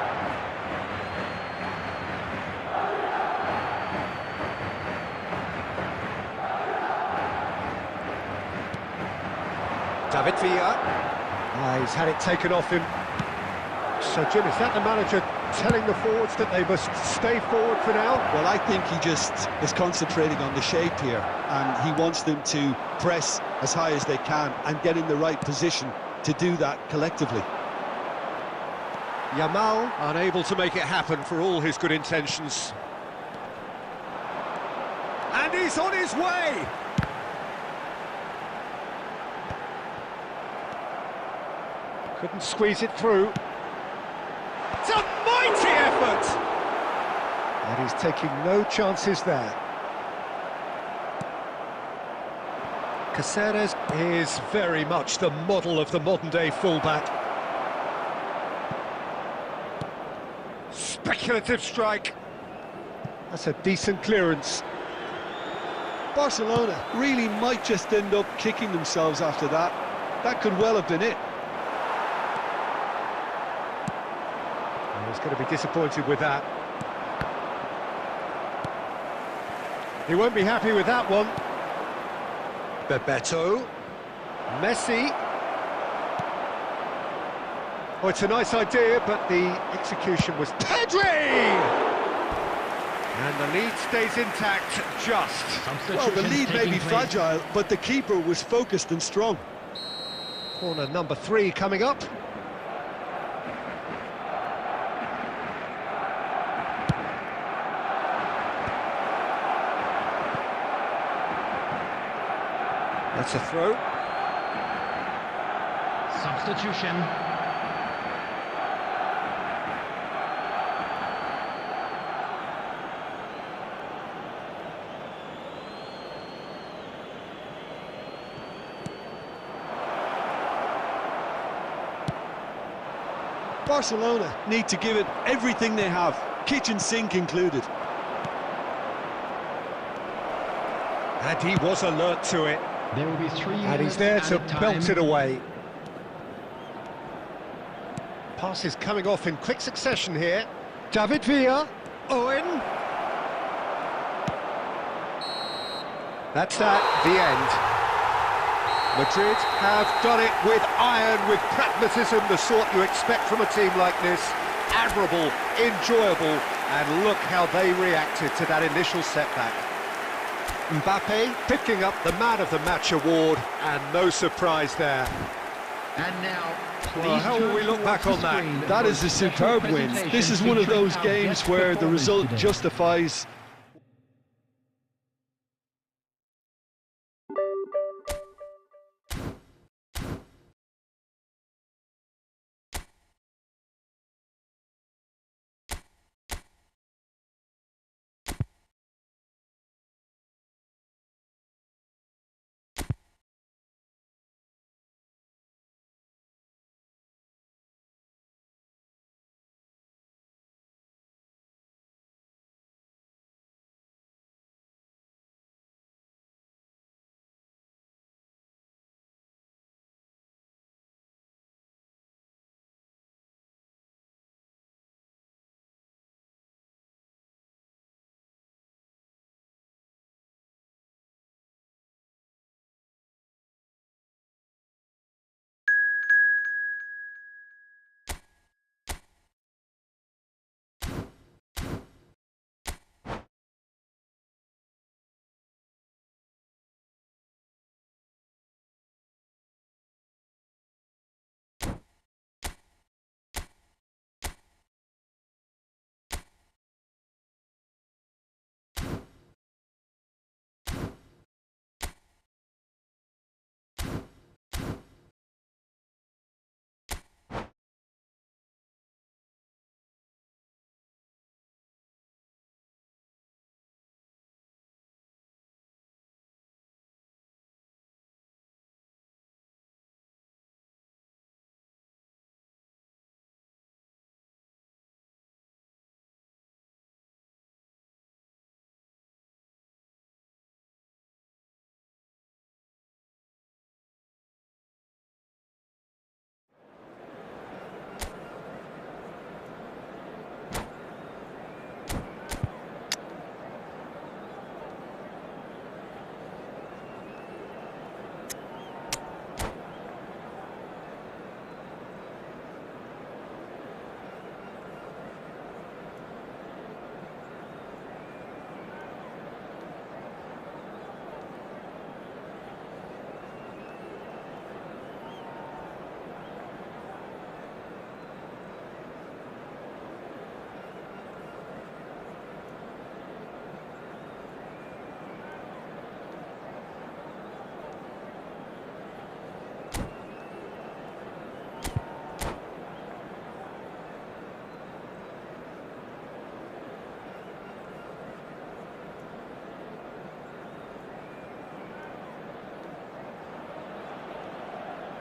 David Villa. He's had it taken off him. So, Jim, is that the manager telling the forwards that they must stay forward for now? Well, I think he just is concentrating on the shape here, and he wants them to press as high as they can and get in the right position to do that collectively. Yamal unable to make it happen for all his good intentions. And he's on his way! Couldn't squeeze it through. It's a mighty effort! And he's taking no chances there. Caceres is very much the model of the modern-day fullback. Speculative strike. That's a decent clearance. Barcelona really might just end up kicking themselves after that. That could well have been it. He's going to be disappointed with that. He won't be happy with that one. Bebeto. Messi. Oh, it's a nice idea, but the execution was Pedri! And the lead stays intact, just. Well, the lead may be fragile, but the keeper was focused and strong. Corner number 3 coming up. That's a throw. Substitution. Barcelona need to give it everything they have, kitchen sink included. And he was alert to it. There will be 3 And he's minutes there to added time. belt it away. Passes coming off in quick succession here. David Villa. Owen. That's that, the end. Madrid have done it with iron, with pragmatism, the sort you expect from a team like this. Admirable, enjoyable, and look how they reacted to that initial setback. Mbappe picking up the Man of the Match award, and no surprise there. And now, Well, how will we look back on that? That is a superb win. This is one of those games where the result justifies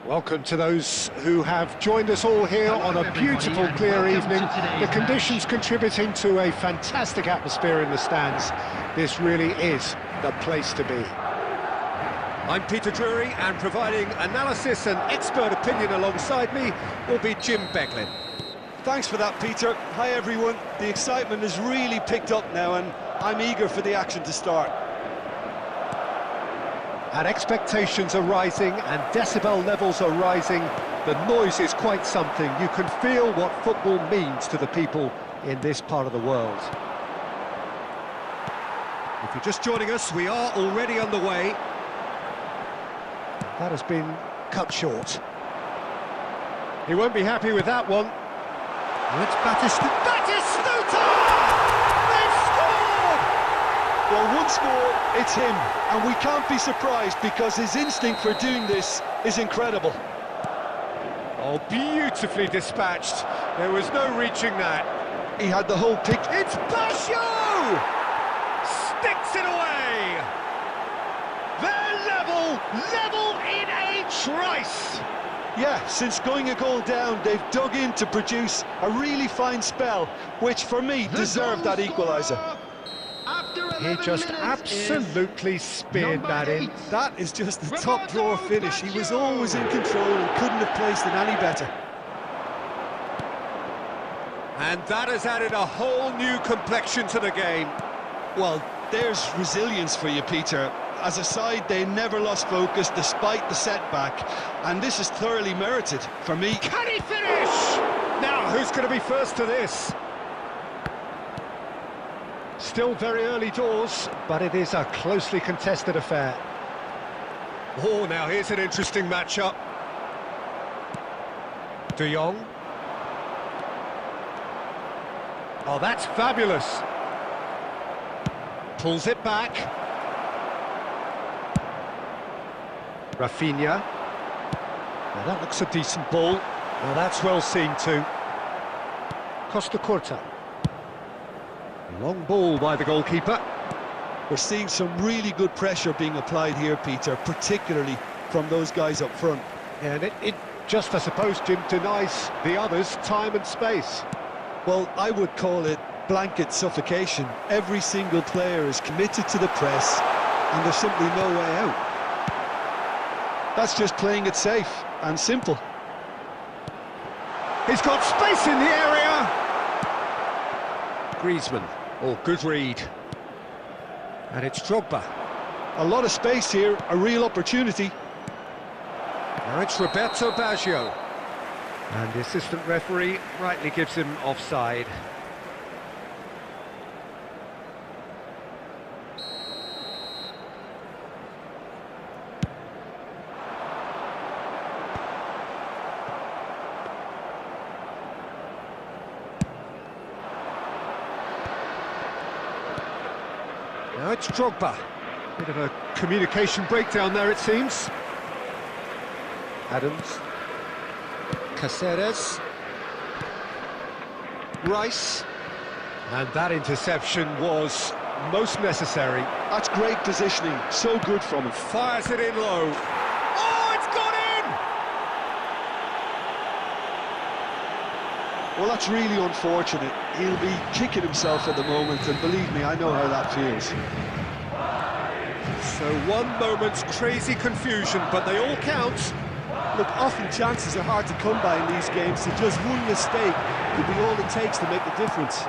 Welcome to those who have joined us all here on a beautiful, clear evening. The conditions contributing to a fantastic atmosphere in the stands. This really is the place to be. I'm Peter Drury, and providing analysis and expert opinion alongside me will be Jim Becklin. Thanks for that, Peter. Hi, everyone. The excitement has really picked up now, and I'm eager for the action to start. And expectations are rising and decibel levels are rising. The noise is quite something. You can feel what football means to the people in this part of the world. If you're just joining us, we are already underway. That has been cut short. He won't be happy with that one. It's Batistuta! They've scored! Well, one score, it's him, and we can't be surprised because his instinct for doing this is incredible. Oh, beautifully dispatched. There was no reaching that. He had the whole picture. It's Basho! Sticks it away! They're level in a trice! Yeah, since going a goal down, they've dug in to produce a really fine spell, which for me deserved that equaliser. He just absolutely speared that in. That is just the top drawer finish. He was always in control and couldn't have placed it any better. And that has added a whole new complexion to the game. Well, there's resilience for you, Peter. As a side, they never lost focus despite the setback, and this is thoroughly merited for me. Can he finish? Now, who's going to be first to this? Still very early doors, but it is a closely contested affair. Oh, now here's an interesting matchup. De Jong. Oh, that's fabulous. Pulls it back. Rafinha. Now that looks a decent ball. Well, that's well seen too. Costa Curta. Long ball by the goalkeeper. We're seeing some really good pressure being applied here, Peter, particularly from those guys up front. And it just, I suppose, Jim, denies the others time and space. Well, I would call it blanket suffocation. Every single player is committed to the press, and there's simply no way out. That's just playing it safe and simple. He's got space in the area! Griezmann. Oh, good read. And it's Drogba. A lot of space here, a real opportunity. Now it's Roberto Baggio. And the assistant referee rightly gives him offside. Now it's Drogba. Bit of a communication breakdown there, it seems. Adams. Caceres. Rice. And that interception was most necessary. That's great positioning, so good from him. Fires it in low. Oh, it's gone in! Well, that's really unfortunate. He'll be kicking himself at the moment, and believe me, I know how that feels. So one moment's crazy confusion, but they all count. Look, often chances are hard to come by in these games, so just one mistake could be all it takes to make the difference. 2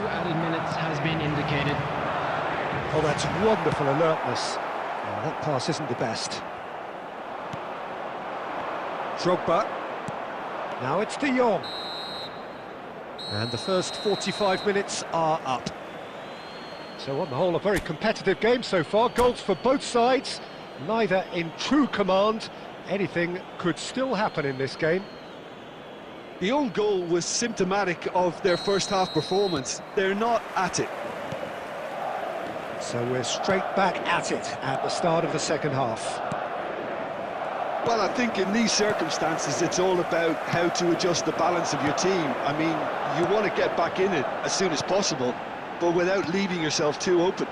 added minutes has been indicated. Oh, that's wonderful alertness. Oh, that pass isn't the best. Drogba. Now it's De Jong. And the first 45 minutes are up. So on the whole, a very competitive game so far. Goals for both sides, neither in true command. Anything could still happen in this game. The own goal was symptomatic of their first half performance. They're not at it. So we're straight back at it at the start of the second half. Well, I think in these circumstances, it's all about how to adjust the balance of your team. I mean, you want to get back in it as soon as possible, but without leaving yourself too open.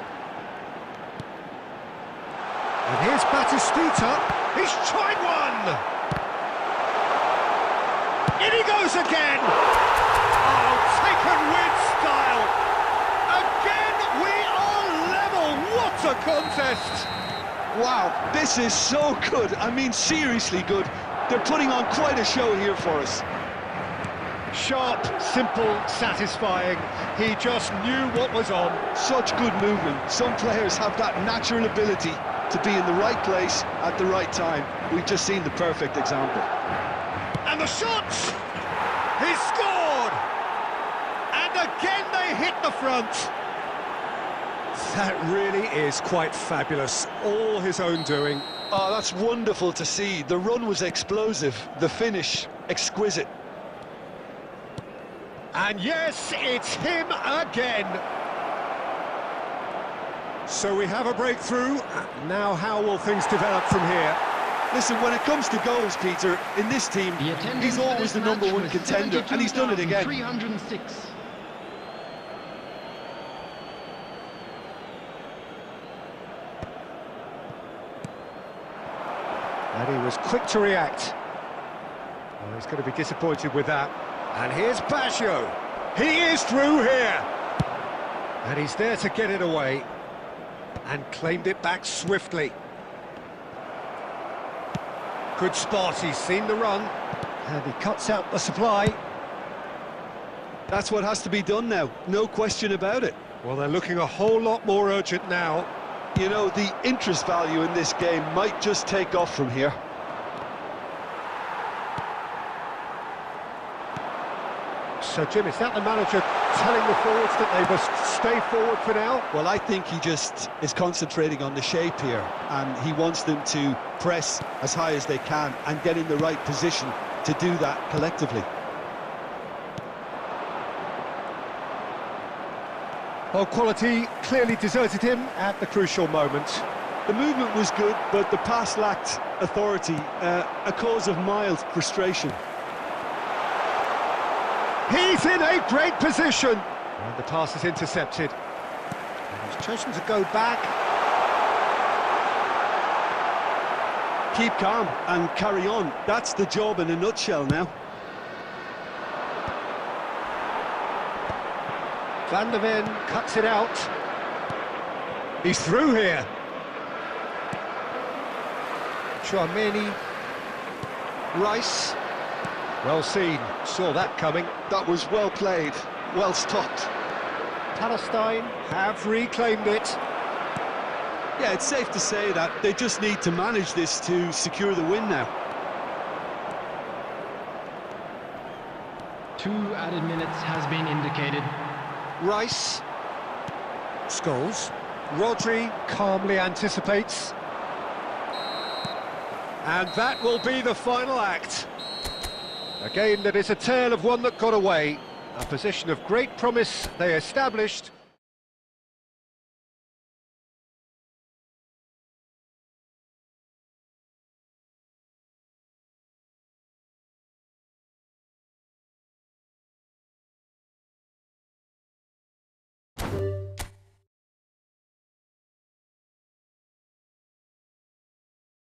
And here's Batistuta. He's tried one! fires again! Oh, taken with style! Again, we are level! What a contest! Wow, this is so good. I mean, seriously good. They're putting on quite a show here for us. Sharp, simple, satisfying. He just knew what was on. Such good movement. Some players have that natural ability to be in the right place at the right time. We've just seen the perfect example. And the shot! He scored! And again they hit the front. That really is quite fabulous. All his own doing. Oh, that's wonderful to see. The run was explosive. The finish, exquisite. And yes, it's him again. So we have a breakthrough. Now how will things develop from here? Listen, when it comes to goals, Peter, in this team, he's always the #1 contender, and he's done it again. 306. And he was quick to react. Oh, he's going to be disappointed with that. And here's Baggio. He is through here. And he's there to get it away. And claimed it back swiftly. Good spot, he's seen the run. And he cuts out the supply. That's what has to be done now, no question about it. Well, they're looking a whole lot more urgent now. You know, the interest value in this game might just take off from here. So, Jim, is that the manager telling the forwards that they must stay forward for now? Well, I think he just is concentrating on the shape here, and he wants them to press as high as they can and get in the right position to do that collectively. Well, quality clearly deserted him at the crucial moment. The movement was good, but the pass lacked authority, a cause of mild frustration. He's in a great position. And the pass is intercepted. And he's chosen to go back. Keep calm and carry on. That's the job in a nutshell now. Van der Ven cuts it out. He's through here. Chouameni. Rice. Well seen, saw that coming. That was well played, well stopped. Palestine have reclaimed it. Yeah, it's safe to say that they just need to manage this to secure the win now. 2 added minutes has been indicated. Rice. Scholes. Rodri calmly anticipates. And that will be the final act. A game that is a tale of one that got away. A position of great promise they established,